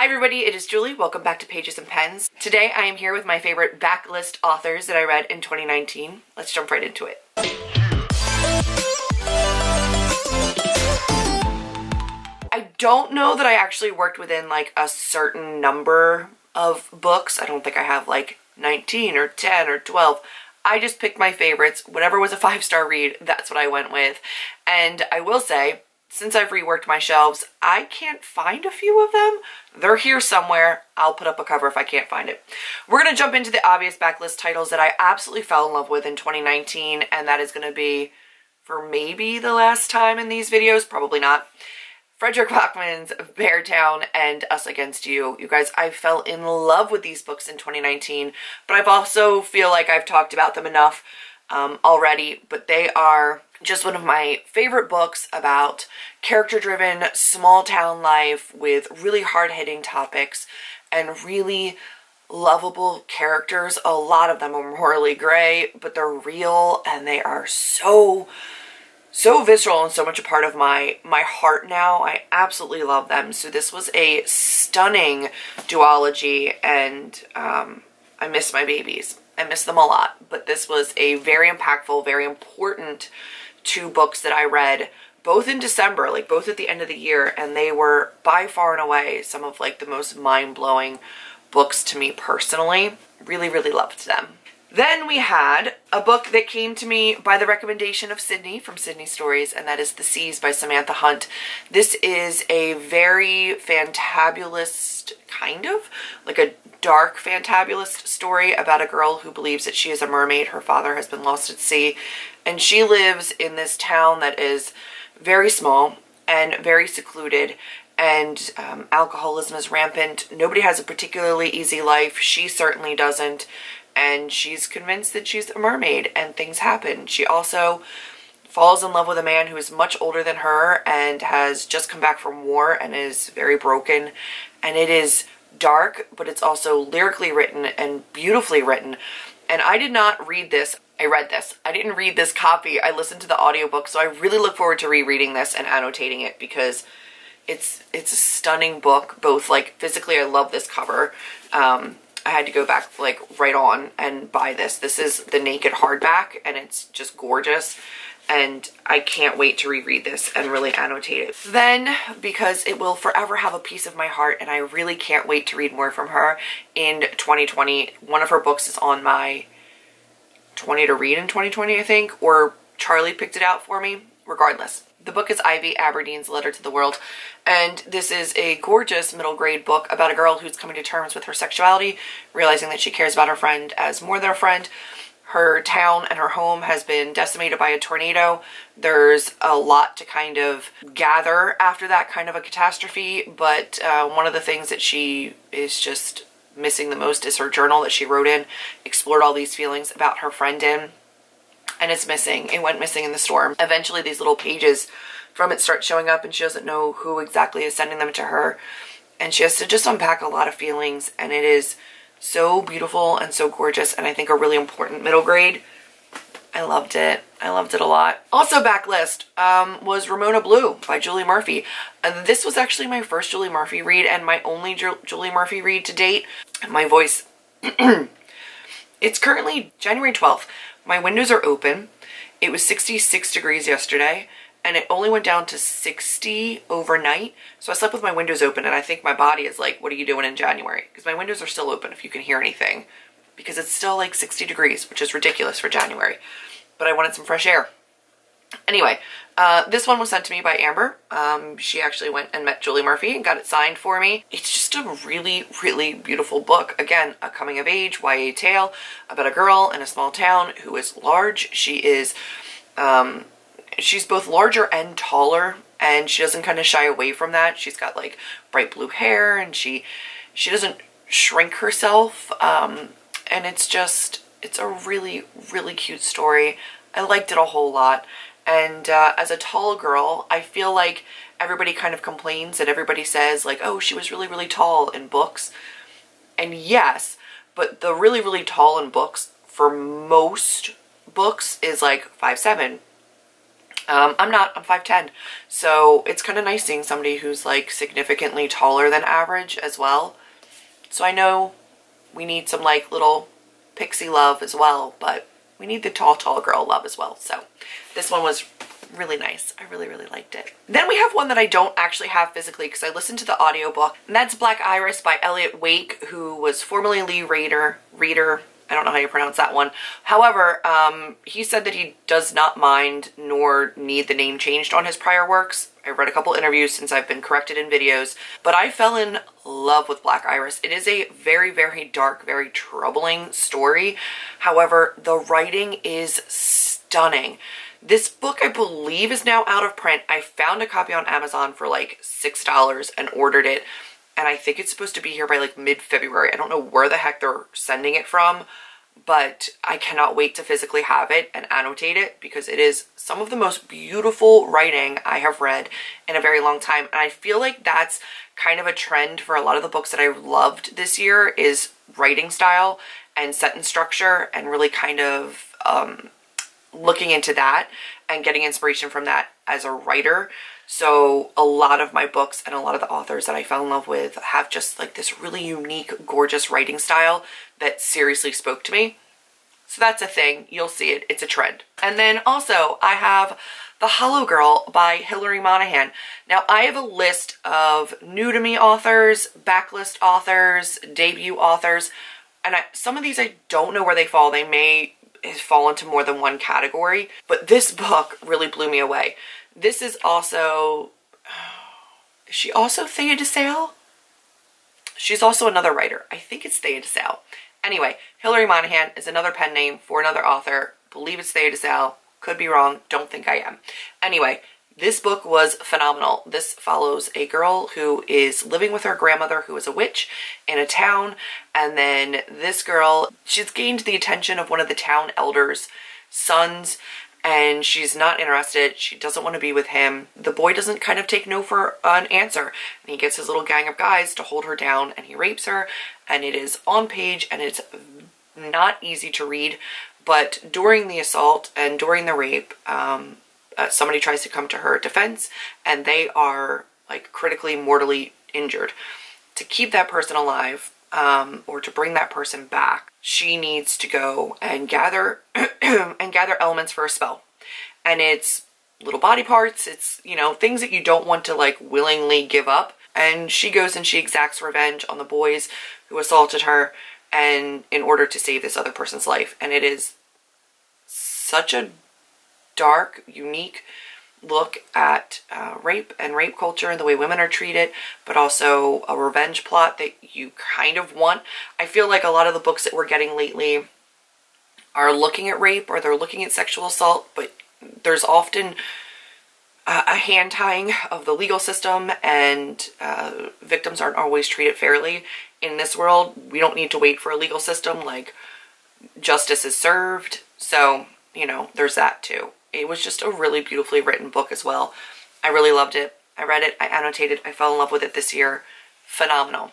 Hi everybody, it is Julie. Welcome back to Pages and Pens. Today I am here with my favorite backlist authors that I read in 2019. Let's jump right into it. I don't know that I actually worked within like a certain number of books. I don't think I have like 19 or 10 or 12. I just picked my favorites. Whatever was a 5-star read, that's what I went with. And I will say, since I've reworked my shelves, I can't find a few of them. They're here somewhere. I'll put up a cover if I can't find it. We're going to jump into the obvious backlist titles that I absolutely fell in love with in 2019, and that is going to be, for maybe the last time in these videos, probably not, Frederick Bachman's Beartown and Us Against You. You guys, I fell in love with these books in 2019, but I've also feel like I've talked about them enough already, but they are just one of my favorite books about character-driven small town life with really hard-hitting topics and really lovable characters. A lot of them are morally gray, but they're real and they are so visceral and so much a part of my heart now. I absolutely love them. So this was a stunning duology, and I miss my babies. I miss them a lot, but this was a very impactful, very important 2 books that I read, both in December, like both at the end of the year, and they were by far and away some of like the most mind-blowing books to me personally. Really, really loved them. Then we had a book that came to me by the recommendation of Sydney from Sydney Stories, and that is The Seas by Samantha Hunt. This is a very fantabulous, kind of, like a dark fantabulous story about a girl who believes that she is a mermaid. Her father has been lost at sea, and she lives in this town that is very small and very secluded, and alcoholism is rampant. Nobody has a particularly easy life. She certainly doesn't. And she's convinced that she's a mermaid and things happen. She also falls in love with a man who is much older than her and has just come back from war and is very broken. And it is dark, but it's also lyrically written and beautifully written. And I did not read this. I read this. I didn't read this copy. I listened to the audiobook. So I really look forward to rereading this and annotating it because it's a stunning book. Both like physically, I love this cover. I had to go back like right on and buy this. This is the naked hardback and it's just gorgeous. And I can't wait to reread this and really annotate it. Then, because it will forever have a piece of my heart and I really can't wait to read more from her in 2020. One of her books is on my 20 to read in 2020, I think, or Charlie picked it out for me. Regardless, the book is Ivy Aberdeen's Letter to the World, and this is a gorgeous middle grade book about a girl who's coming to terms with her sexuality, realizing that she cares about her friend as more than a friend. Her town and her home has been decimated by a tornado. There's a lot to kind of gather after that kind of a catastrophe, but one of the things that she is just missing the most is her journal that she wrote in, explored all these feelings about her friend in. And it's missing. It went missing in the storm. Eventually these little pages from it start showing up and she doesn't know who exactly is sending them to her. And she has to just unpack a lot of feelings, and it is so beautiful and so gorgeous, and I think a really important middle grade. I loved it. I loved it a lot. Also backlist was Ramona Blue by Julie Murphy. This was actually my first Julie Murphy read and my only Julie Murphy read to date. My voice. It's currently January 12th. My windows are open. It was 66 degrees yesterday, and it only went down to 60 overnight. So I slept with my windows open, and I think my body is like, what are you doing in January? Because my windows are still open if you can hear anything, because it's still like 60 degrees, which is ridiculous for January. But I wanted some fresh air. Anyway, this one was sent to me by Amber. She actually went and met Julie Murphy and got it signed for me. It's just a really, really beautiful book. Again, a coming of age YA tale about a girl in a small town who is large. She is, she's both larger and taller, and she doesn't kind of shy away from that. She's got like bright blue hair, and she doesn't shrink herself. And it's a really, really cute story. I liked it a whole lot. And as a tall girl, I feel like everybody kind of complains and everybody says like, oh, she was really, really tall in books. And yes, but the really, really tall in books for most books is like 5'7", I'm not, I'm 5'10", so it's kind of nice seeing somebody who's like significantly taller than average as well. So I know we need some like little pixie love as well, but we need the tall girl love as well. So this one was really nice. I really, really liked it. Then we have one that I don't actually have physically because I listened to the audiobook, and that's Black Iris by Elliot Wake, who was formerly Lee Reader. I don't know how you pronounce that one. However, he said that he does not mind nor need the name changed on his prior works. I read a couple interviews since I've been corrected in videos, but I fell in love with Black Iris. It is a very, very dark, very troubling story. However, the writing is stunning. This book, I believe, is now out of print. I found a copy on Amazon for like $6 and ordered it. And I think it's supposed to be here by like mid-February. I don't know where the heck they're sending it from, but I cannot wait to physically have it and annotate it because it is some of the most beautiful writing I have read in a very long time. And I feel like that's kind of a trend for a lot of the books that I loved this year is writing style and sentence structure, and really kind of looking into that and getting inspiration from that as a writer. So a lot of my books and a lot of the authors that I fell in love with have just like this really unique, gorgeous writing style that seriously spoke to me. So that's a thing. You'll see it. It's a trend. And then also I have the Hallo Girl by Hilary Monahan. Now I have a list of new to me authors, backlist authors, debut authors, and some of these I don't know where they fall. They may fall into more than one category, but this book really blew me away. This is also, is she also Thea DeSalle? She's also another writer. I think it's Thea DeSalle. Anyway, Hilary Monahan is another pen name for another author. Believe it's Thea DeSalle. Could be wrong. Don't think I am. Anyway, this book was phenomenal. This follows a girl who is living with her grandmother, who is a witch, in a town. And then this girl, she's gained the attention of one of the town elders' sons, and she's not interested. She doesn't want to be with him. The boy doesn't kind of take no for an answer. And he gets his little gang of guys to hold her down, and he rapes her. And it is on page, and it's not easy to read. But during the assault and during the rape, somebody tries to come to her defense, and they are like critically, mortally injured. To keep that person alive, or to bring that person back, she needs to go and gather elements for a spell. And it's little body parts, it's, you know, things that you don't want to like willingly give up. And she goes and she exacts revenge on the boys who assaulted her, and in order to save this other person's life. And it is such a dark, unique look at rape and rape culture and the way women are treated, but also a revenge plot that you kind of want. I feel like a lot of the books that we're getting lately are looking at rape, or they're looking at sexual assault, but there's often a hand tying of the legal system, and victims aren't always treated fairly. In this world, we don't need to wait for a legal system. Like, justice is served. So, you know, there's that too. It was just a really beautifully written book as well. I really loved it. I read it, I annotated, I fell in love with it this year. Phenomenal.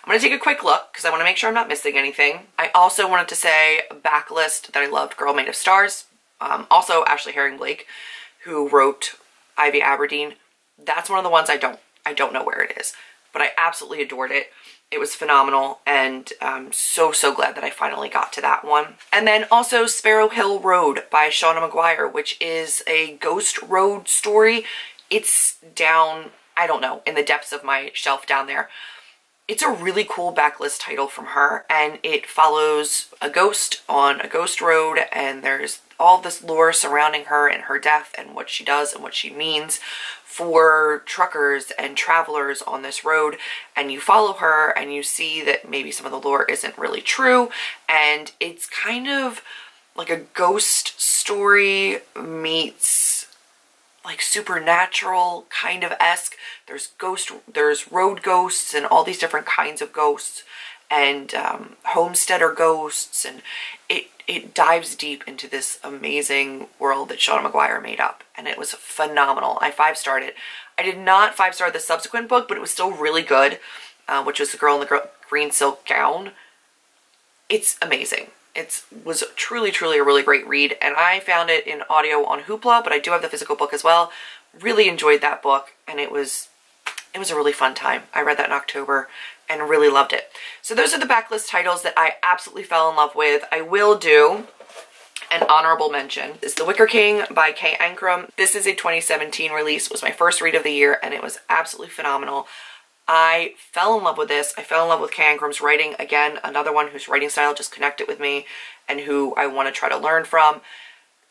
I'm going to take a quick look because I want to make sure I'm not missing anything. I also wanted to say backlist that I loved, Girl Made of Stars. Also Ashley Herring Blake, who wrote Ivy Aberdeen. That's one of the ones I don't know where it is, but I absolutely adored it. It was phenomenal, and I'm so glad that I finally got to that one. And then also Sparrow Hill Road by Shauna McGuire, which is a ghost road story. It's down, I don't know, in the depths of my shelf down there. It's a really cool backlist title from her, and it follows a ghost on a ghost road, and there's all this lore surrounding her and her death and what she does and what she means for truckers and travelers on this road. And you follow her and you see that maybe some of the lore isn't really true, and it's kind of like a ghost story meets like supernatural kind of esque. There's road ghosts and all these different kinds of ghosts, and homesteader ghosts, and it dives deep into this amazing world that Shauna McGuire made up, and it was phenomenal. I 5-starred it. I did not 5-star the subsequent book, but it was still really good, which was The Girl in the Green Silk Gown. It's amazing. It was truly, truly a really great read, and I found it in audio on Hoopla, but I do have the physical book as well. Really enjoyed that book, and it was a really fun time. I read that in October and really loved it. So those are the backlist titles that I absolutely fell in love with. I will do an honorable mention. It's The Wicker King by Kay Ancrum. This is a 2017 release. It was my first read of the year, and it was absolutely phenomenal. I fell in love with this. I fell in love with Kay Ancrum's writing. Again, another one whose writing style just connected with me and who I want to try to learn from.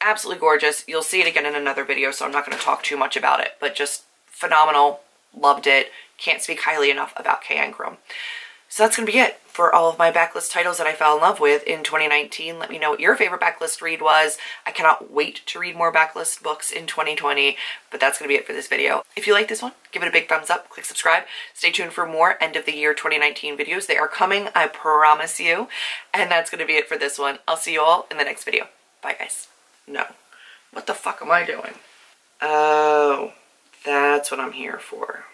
Absolutely gorgeous. You'll see it again in another video, so I'm not going to talk too much about it, but just phenomenal. Loved it. Can't speak highly enough about Kay Ancrum. So that's going to be it for all of my backlist titles that I fell in love with in 2019. Let me know what your favorite backlist read was. I cannot wait to read more backlist books in 2020, but that's going to be it for this video. If you like this one, give it a big thumbs up, click subscribe. Stay tuned for more end of the year 2019 videos. They are coming, I promise you. And that's going to be it for this one. I'll see you all in the next video. Bye, guys. No. What the fuck am I doing? Oh, that's what I'm here for.